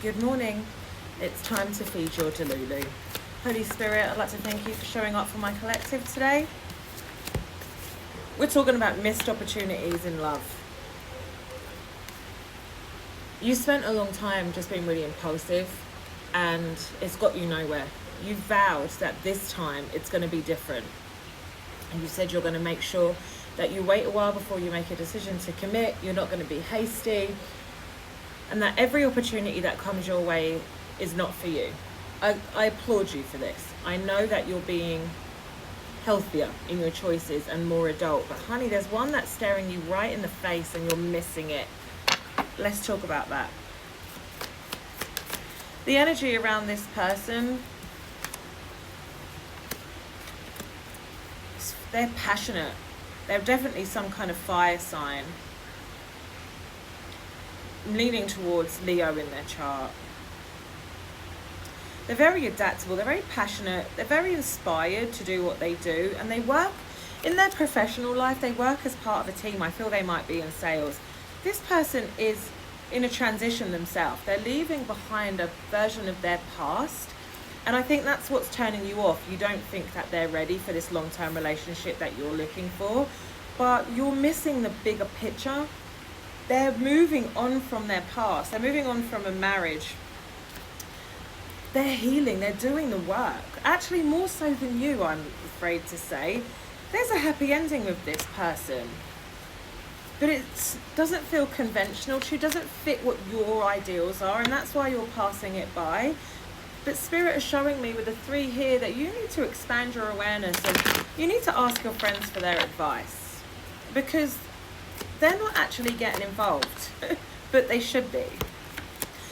Good morning. It's time to feed your Delulu. Holy Spirit, I'd like to thank you for showing up for my collective today. We're talking about missed opportunities in love. You spent a long time just being really impulsive and it's got you nowhere. You vowed that this time it's going to be different. And you said you're going to make sure that you wait a while before you make a decision to commit. You're not going to be hasty. And that every opportunity that comes your way is not for you. I applaud you for this. I know that you're being healthier in your choices and more adult. But honey, there's one that's staring you right in the face and you're missing it. Let's talk about that. The energy around this person, they're passionate. They're definitely some kind of fire sign. I'm leaning towards Leo in their chart. They're very adaptable, they're very passionate, they're very inspired to do what they do, and they work in their professional life, they work as part of a team. I feel they might be in sales. This person is in a transition themselves. They're leaving behind a version of their past, and I think that's what's turning you off. You don't think that they're ready for this long-term relationship that you're looking for, but you're missing the bigger picture. They're moving on from their past. They're moving on from a marriage. They're healing. They're doing the work. Actually, more so than you, I'm afraid to say. There's a happy ending with this person. But it doesn't feel conventional. She doesn't fit what your ideals are, and that's why you're passing it by. But Spirit is showing me with the 3 here that you need to expand your awareness and you need to ask your friends for their advice. Because they're not actually getting involved, but they should be.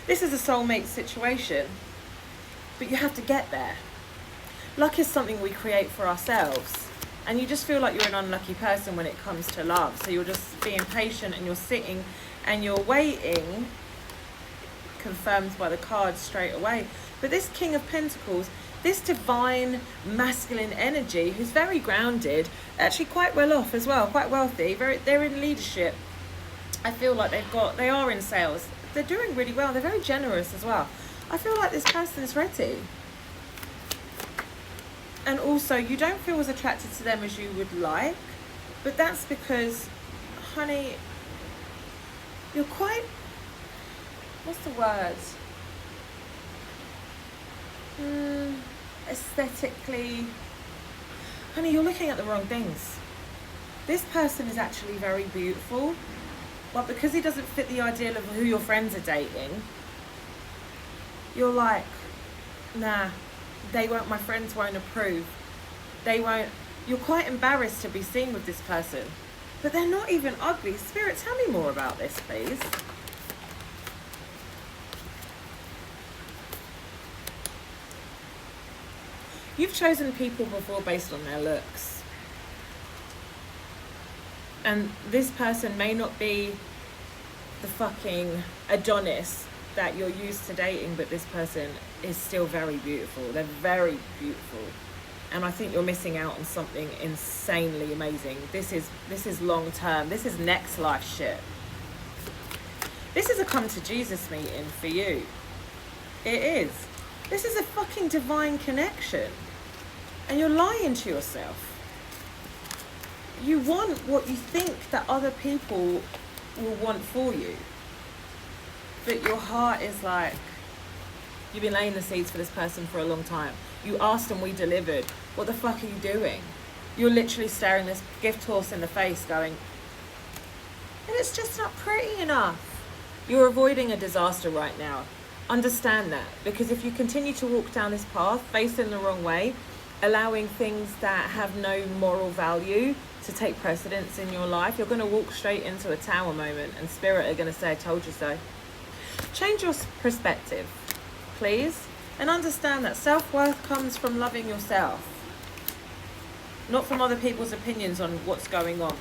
This is a soulmate situation, but you have to get there. Luck is something we create for ourselves, and you just feel like you're an unlucky person when it comes to love. So you're just being patient and you're sitting and you're waiting, confirmed by the cards straight away. But this King of Pentacles, this divine masculine energy, who's very grounded, actually quite well off as well, quite wealthy, they're in leadership. I feel like they are in sales. They're doing really well. They're very generous as well. I feel like this person is ready. And also, you don't feel as attracted to them as you would like, but that's because, honey, you're quite, what's the word? Aesthetically, honey, you're looking at the wrong things. This person is actually very beautiful, but because he doesn't fit the ideal of who your friends are dating, you're like, nah, my friends won't approve. You're quite embarrassed to be seen with this person, but they're not even ugly. Spirit, tell me more about this, please. You've chosen people before based on their looks. And this person may not be the fucking Adonis that you're used to dating, but this person is still very beautiful. They're very beautiful. And I think you're missing out on something insanely amazing. This is long term. This is next life shit. This is a come to Jesus meeting for you. It is. This is a fucking divine connection. And you're lying to yourself. You want what you think that other people will want for you. But your heart is like, you've been laying the seeds for this person for a long time. You asked and we delivered. What the fuck are you doing? You're literally staring this gift horse in the face going, and it's just not pretty enough. You're avoiding a disaster right now. Understand that, because if you continue to walk down this path facing the wrong way, allowing things that have no moral value to take precedence in your life, you're going to walk straight into a tower moment, and Spirit are going to say, I told you so. Change your perspective, please, and understand that self-worth comes from loving yourself, not from other people's opinions on what's going on.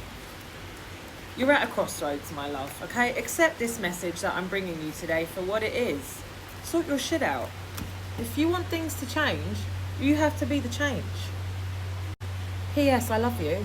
You're at a crossroads, my love, okay? Accept this message that I'm bringing you today for what it is. Sort your shit out. If you want things to change, you have to be the change. P.S. I love you.